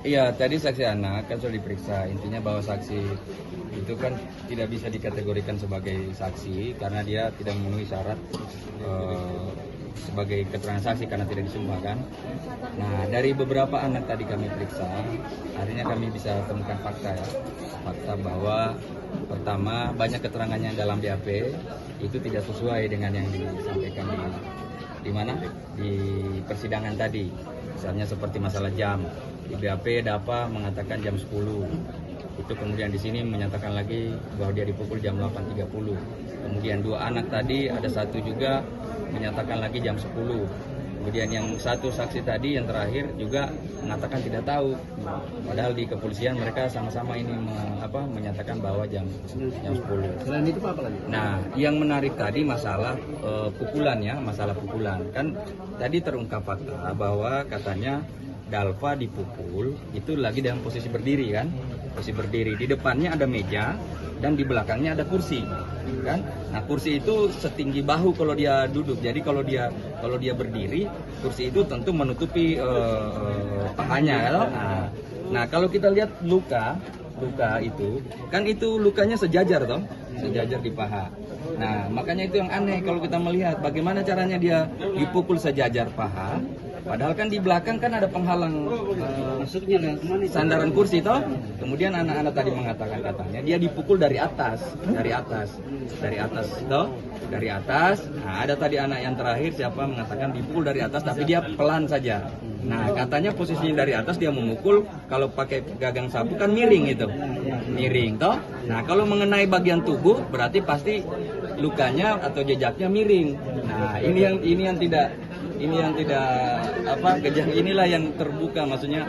Iya, tadi saksi anak kan sudah diperiksa. Intinya bahwa saksi itu kan tidak bisa dikategorikan sebagai saksi karena dia tidak memenuhi syarat sebagai keterangan saksi karena tidak disumpah kan. Nah, dari beberapa anak tadi kami periksa, akhirnya kami bisa temukan fakta ya. Fakta bahwa pertama banyak keterangannya dalam BAP itu tidak sesuai dengan yang disampaikan di mana di persidangan tadi. Misalnya seperti masalah jam. Di BAP DAPA mengatakan jam 10. Itu kemudian di sini menyatakan lagi bahwa dia dipukul jam 8.30. Kemudian dua anak tadi ada satu juga menyatakan lagi jam 10. Kemudian yang satu saksi tadi yang terakhir juga mengatakan tidak tahu. Padahal di kepolisian mereka sama-sama ini menyatakan bahwa jam 10. Selain itu apa lagi? Nah, yang menarik tadi masalah pukulan ya, masalah pukulan. Kan tadi terungkap fakta bahwa katanya Dalfa dipukul itu lagi dalam posisi berdiri kan, posisi berdiri. Di depannya ada meja dan di belakangnya ada kursi, kan? Nah kursi itu setinggi bahu kalau dia duduk. Jadi kalau dia berdiri, kursi itu tentu menutupi pahanya, kan? Nah kalau kita lihat luka itu, kan itu lukanya sejajar toh, sejajar di paha. Nah makanya itu yang aneh kalau kita melihat bagaimana caranya dia dipukul sejajar paha. Padahal kan di belakang kan ada penghalang sandaran kursi toh. Kemudian anak-anak tadi mengatakan katanya dia dipukul dari atas toh, dari atas. Nah, ada tadi anak yang terakhir siapa mengatakan dipukul dari atas tapi dia pelan saja. Nah, katanya posisinya dari atas dia memukul kalau pakai gagang sapu kan miring itu. Miring toh. Nah, kalau mengenai bagian tubuh berarti pasti lukanya atau jejaknya miring. Nah, ini yang tidak gejala inilah yang terbuka, maksudnya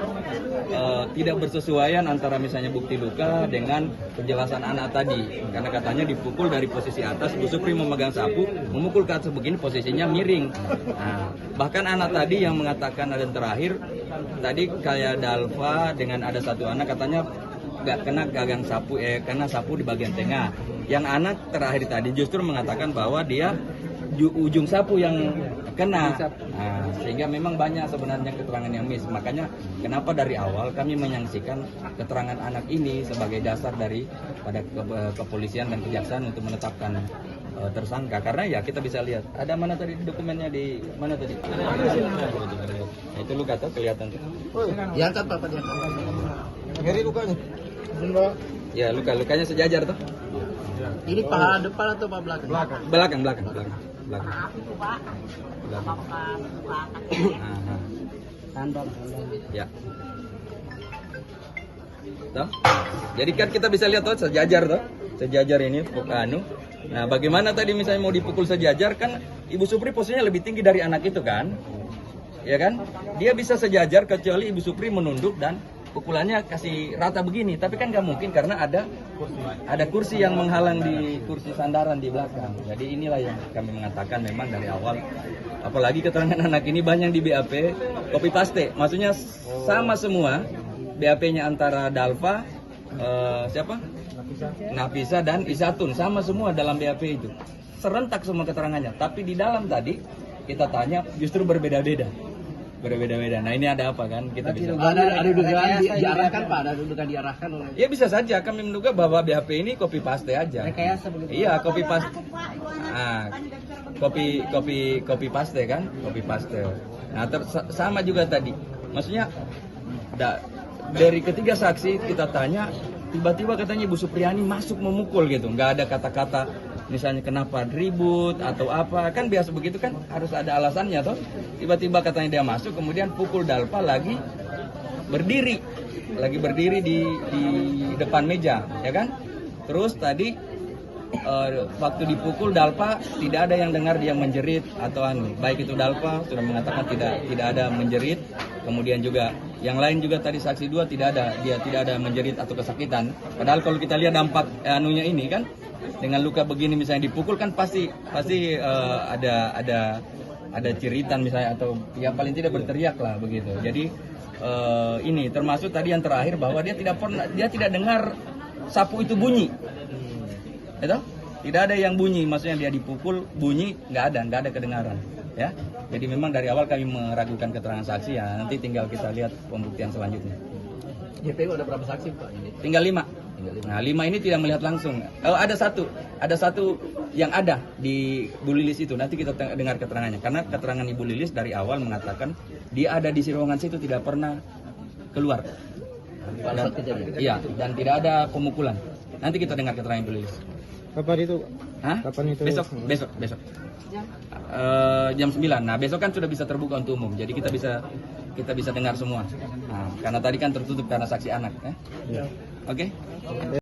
tidak bersesuaian antara misalnya bukti luka dengan penjelasan anak tadi, karena katanya dipukul dari posisi atas, Bu Supri memegang sapu, memukul ke atas begini posisinya miring. Nah, bahkan anak tadi yang mengatakan ada yang terakhir tadi kayak Dalfa dengan ada satu anak katanya nggak kena gagang sapu, kena sapu di bagian tengah. Yang anak terakhir tadi justru mengatakan bahwa dia ujung sapu yang kena. Nah, sehingga memang banyak sebenarnya keterangan yang miss. Makanya kenapa dari awal kami menyaksikan keterangan anak ini sebagai dasar dari pada kepolisian dan kejaksaan untuk menetapkan tersangka. Karena ya kita bisa lihat ada mana tadi dokumennya di mana tadi. Nah, itu luka tuh kelihatan tuh. Diangkat Pak, diangkat. Ngeri lukanya. Ya lukanya sejajar tuh. Ini paha depan atau paha belakang? Belakang. Sandal. Ya. Toh? Jadi kan kita bisa lihat tuh sejajar tuh. Sejajar ini anu. Nah, bagaimana tadi misalnya mau dipukul sejajar kan Ibu Supri posisinya lebih tinggi dari anak itu kan? Ya kan? Dia bisa sejajar kecuali Ibu Supri menunduk dan pukulannya kasih rata begini, tapi kan nggak mungkin karena ada kursi yang menghalang di kursi sandaran di belakang. Jadi inilah yang kami mengatakan memang dari awal, apalagi keterangan anak ini banyak di BAP copy paste, maksudnya sama semua BAP-nya antara Dalfa, Nafisa dan Isatun sama semua dalam BAP itu, serentak semua keterangannya. Tapi di dalam tadi kita tanya justru berbeda-beda. Nah ini ada apa kan? Kita bisa ada dugaan diarahkan Pak, ada dugaan diarahkan oleh. Ya bisa saja kami menduga bahwa BHP ini copy paste aja. Rekayasa begitu. Iya, copy paste. Ah, copy paste kan? Copy paste. Nah, sama juga tadi. Maksudnya dari ketiga saksi kita tanya, tiba-tiba katanya Ibu Supriyani masuk memukul gitu. Nggak ada kata-kata misalnya kenapa ribut atau apa, kan biasa begitu kan harus ada alasannya toh. Tiba-tiba katanya dia masuk kemudian pukul Dalfa lagi berdiri di depan meja ya kan. Terus tadi waktu dipukul Dalfa tidak ada yang dengar dia menjerit atau baik itu Dalfa sudah mengatakan tidak ada menjerit. Kemudian juga yang lain juga tadi saksi dua tidak ada menjerit atau kesakitan. Padahal kalau kita lihat dampak anunya ini kan dengan luka begini misalnya dipukul kan pasti ada ceritan misalnya atau ya paling tidak berteriak lah begitu. Jadi ini termasuk tadi yang terakhir bahwa dia tidak dengar sapu itu bunyi. Itu tidak ada yang bunyi, maksudnya dia dipukul bunyi nggak ada kedengaran ya. Jadi memang dari awal kami meragukan keterangan saksi ya, nanti tinggal kita lihat pembuktian selanjutnya. JPU ada berapa saksi Pak ini? Tinggal 5. Nah, 5 ini tidak melihat langsung. Oh, ada satu yang ada di Bu Lilis itu. Nanti kita dengar keterangannya. Karena keterangan Ibu Lilis dari awal mengatakan dia ada di ruangan situ, tidak pernah keluar. Pada saat kejadian. Iya, dan tidak ada pemukulan. Nanti kita dengar keterangan Ibu Lilis. Kapan itu? Hah? Kapan itu? Besok. Jam 9. Nah, besok kan sudah bisa terbuka untuk umum. Jadi kita bisa dengar semua. Nah, karena tadi kan tertutup karena saksi anak, ya. Ya. Oke?